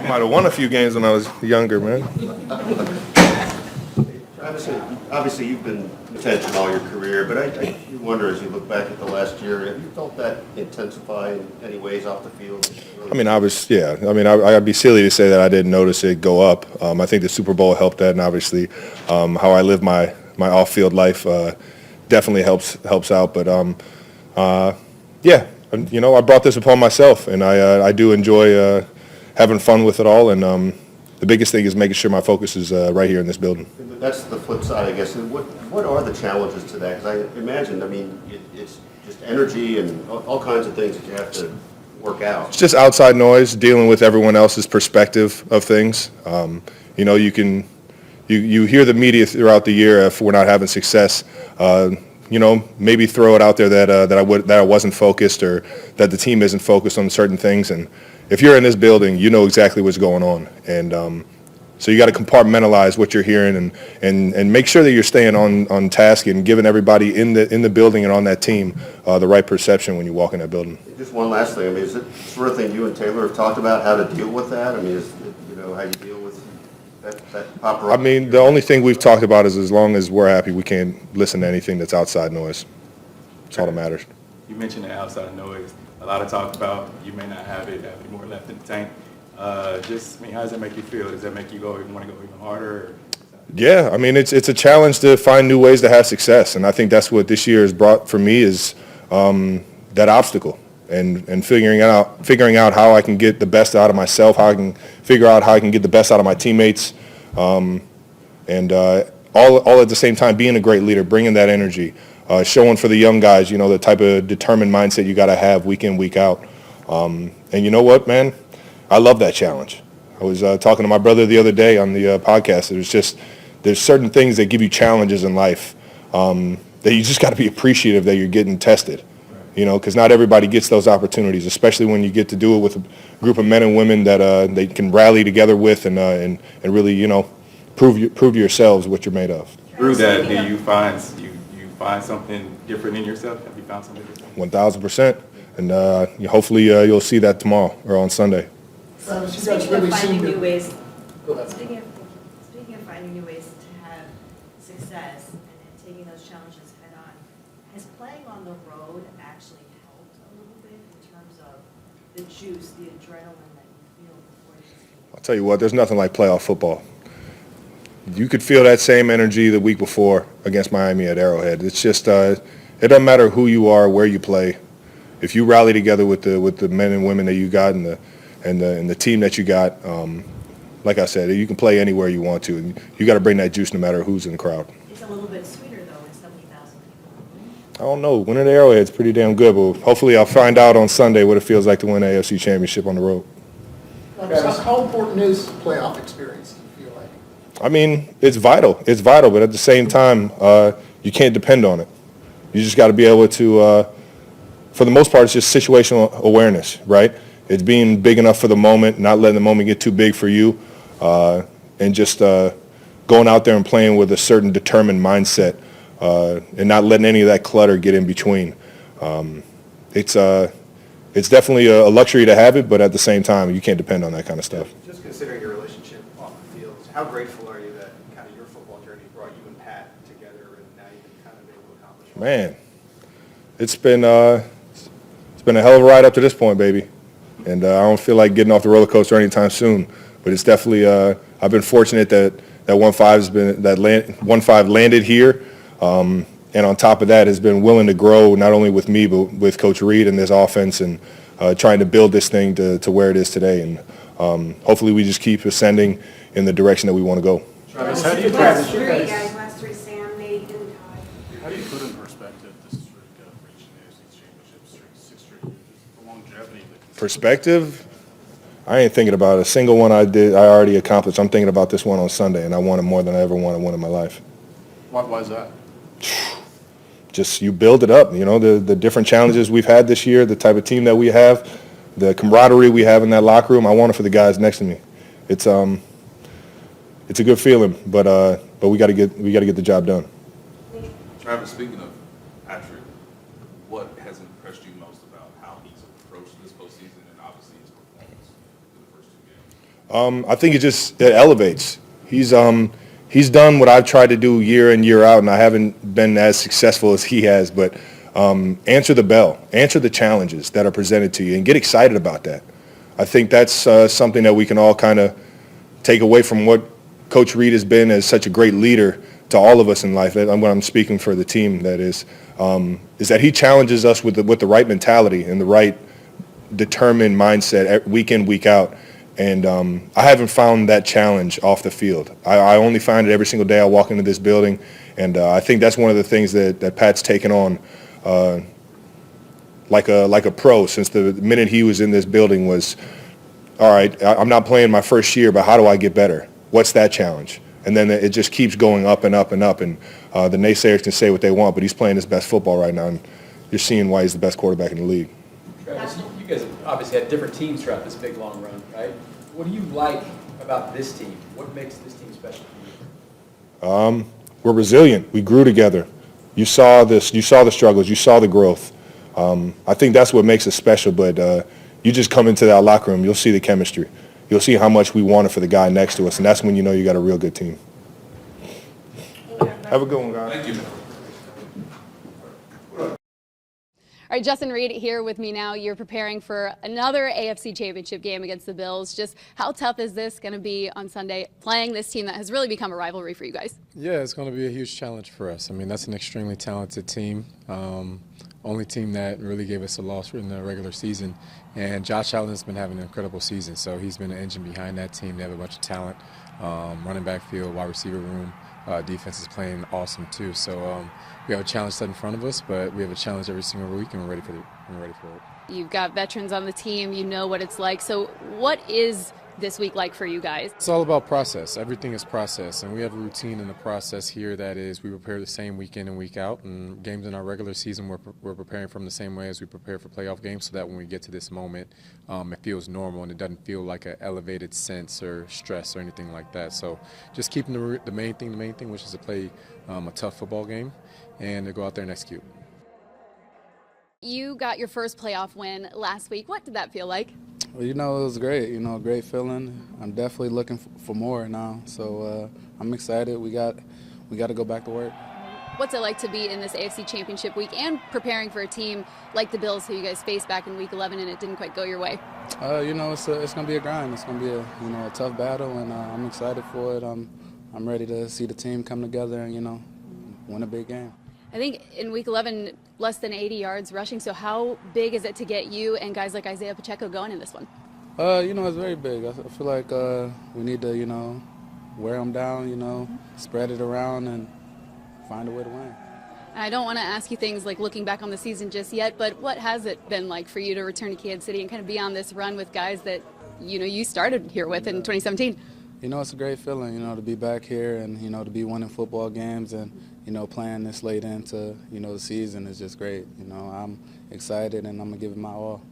Might have won a few games when I was younger, man. Obviously, you've been attention all your career, but I wonder, as you look back at the last year, have you felt that intensify in any ways off the field? I mean, I'd be silly to say that I didn't notice it go up. I think the Super Bowl helped that, and obviously how I live my off-field life definitely helps out. But yeah, I brought this upon myself, and I do enjoy having fun with it all. And the biggest thing is making sure my focus is right here in this building. That's the flip side, I guess. What are the challenges to that? Because I imagine, it's just energy and all kinds of things that you have to work out. It's just outside noise, dealing with everyone else's perspective of things. You hear the media throughout the year if we're not having success. Maybe throw it out there that I wasn't focused or that the team isn't focused on certain things. And if you're in this building, you know exactly what's going on. And so you got to compartmentalize what you're hearing and make sure that you're staying on task and giving everybody in the building and on that team the right perception when you walk in that building. Just one last thing. Is it the sort of thing you and Taylor have talked about how to deal with that? Is it, how you deal with that paparazzi? The only thing we've talked about is as long as we're happy, we can't listen to anything that's outside noise. That's all that matters. You mentioned the outside noise. A lot of talk about you may not have any more left in the tank. How does that make you feel? Does that make you want to go even harder? Yeah, it's a challenge to find new ways to have success, and I think that's what this year has brought for me is that obstacle and figuring out how I can get the best out of myself, how I can figure out how I can get the best out of my teammates, and all at the same time being a great leader, bringing that energy, showing for the young guys, the type of determined mindset you got to have week in, week out. And you know what, man? I love that challenge. I was talking to my brother the other day on the podcast. There's certain things that give you challenges in life that you just got to be appreciative that you're getting tested, because not everybody gets those opportunities, especially when you get to do it with a group of men and women that they can rally together with and really, prove to yourselves what you're made of. Through that, do you find something different in yourself? Have you found something different? 1,000%. And hopefully you'll see that tomorrow or on Sunday. Speaking of finding new ways to have success and taking those challenges head on, has playing on the road actually helped a little bit in terms of the juice, the adrenaline that you feel before you game? I'll tell you what, there's nothing like playoff football. You could feel that same energy the week before against Miami at Arrowhead. It's just it doesn't matter who you are, where you play. If you rally together with the men and women that you got and the team that you got, like I said, you can play anywhere you want to. And you got to bring that juice no matter who's in the crowd. It's a little bit sweeter, though, with 70,000 people. I don't know. Winning the Arrowhead's pretty damn good, but hopefully I'll find out on Sunday what it feels like to win an AFC championship on the road. How important is playoff experience, do you feel like? It's vital. It's vital, but at the same time, you can't depend on it. You just got to be able to, for the most part, it's just situational awareness, right? It's being big enough for the moment, not letting the moment get too big for you, and just going out there and playing with a certain determined mindset and not letting any of that clutter get in between. It's definitely a luxury to have it, but at the same time, you can't depend on that kind of stuff. Just considering your relationship off the field, how grateful are you that kind of your football journey brought you and Pat together and now you've been kind of able to accomplish it? Man, it's been a hell of a ride up to this point, baby. And I don't feel like getting off the roller coaster anytime soon. But it's definitely I've been fortunate that 1-5 landed here, and on top of that has been willing to grow not only with me but with Coach Reed and this offense and trying to build this thing to where it is today. And hopefully we just keep ascending in the direction that we want to go. Travis, how do you Last three, Sam, Nate, and Todd. How do you put in perspective this streak of reaching the AFC Championship, 6 straight years, the longevity, the Perspective? I ain't thinking about a single one I already accomplished. I'm thinking about this one on Sunday, and I want it more than I ever wanted one in my life. Why is that? Just you build it up, the different challenges we've had this year, the type of team that we have, the camaraderie we have in that locker room. I want it for the guys next to me. It's a good feeling, but we got to get the job done. Travis, speaking of Patrick, what has impressed you most about how he's approached this postseason and obviously his performance in the first 2 games? I think it elevates. He's done what I've tried to do year in, year out, and I haven't been as successful as he has. But answer the bell, answer the challenges that are presented to you, and get excited about that. I think that's something that we can all kind of take away from what Coach Reed has been as such a great leader to all of us in life. When I'm speaking for the team, that is that he challenges us with the right mentality and the right determined mindset week in, week out. And I haven't found that challenge off the field. I only find it every single day I walk into this building, and I think that's one of the things that Pat's taken on like a pro since the minute he was in this building was, all right, I'm not playing my first year, but how do I get better? What's that challenge? And then it just keeps going up and up and up, and the naysayers can say what they want, but he's playing his best football right now, and you're seeing why he's the best quarterback in the league. Travis, you guys have obviously had different teams throughout this big, long run, right? What do you like about this team? What makes this team special for you? We're resilient. We grew together. You saw this. You saw the struggles. You saw the growth. I think that's what makes us special, but you just come into that locker room, you'll see the chemistry. You'll see how much we want it for the guy next to us, and that's when you know you got a real good team. Have a good one, guys. Thank you. All right, Justin Reed here with me now. You're preparing for another AFC Championship game against the Bills. Just how tough is this going to be on Sunday, playing this team that has really become a rivalry for you guys? Yeah, it's going to be a huge challenge for us. I mean, that's an extremely talented team. Only team that really gave us a loss in the regular season. And Josh Allen's been having an incredible season, so he's been an engine behind that team. They have a bunch of talent, running back field, wide receiver room. Defense is playing awesome too. So we have a challenge set in front of us, but we have a challenge every single week, and we're ready for it. You've got veterans on the team. You know what it's like. So what is this week like for you guys? It's all about process. Everything is process, and we have a routine in the process here that is we prepare the same week in and week out, and games in our regular season we're preparing from the same way as we prepare for playoff games, so that when we get to this moment, it feels normal and it doesn't feel like an elevated sense or stress or anything like that. So just keeping the main thing, which is to play a tough football game and to go out there and execute. You got your first playoff win last week. What did that feel like? Well, it was great. A great feeling. I'm definitely looking for more now. So I'm excited. We got to go back to work. What's it like to be in this AFC Championship week and preparing for a team like the Bills, who you guys faced back in Week 11, and it didn't quite go your way? It's going to be a grind. It's going to be a tough battle, and I'm excited for it. I'm ready to see the team come together and win a big game. I think in Week 11, less than 80 yards rushing. So how big is it to get you and guys like Isaiah Pacheco going in this one? It's very big. I feel like we need to, wear them down, spread it around and find a way to win. And I don't want to ask you things like looking back on the season just yet, but what has it been like for you to return to Kansas City and kind of be on this run with guys that, you started here with in 2017? It's a great feeling, to be back here and, to be winning football games and, playing this late into, the season is just great. I'm excited and I'm going to give it my all.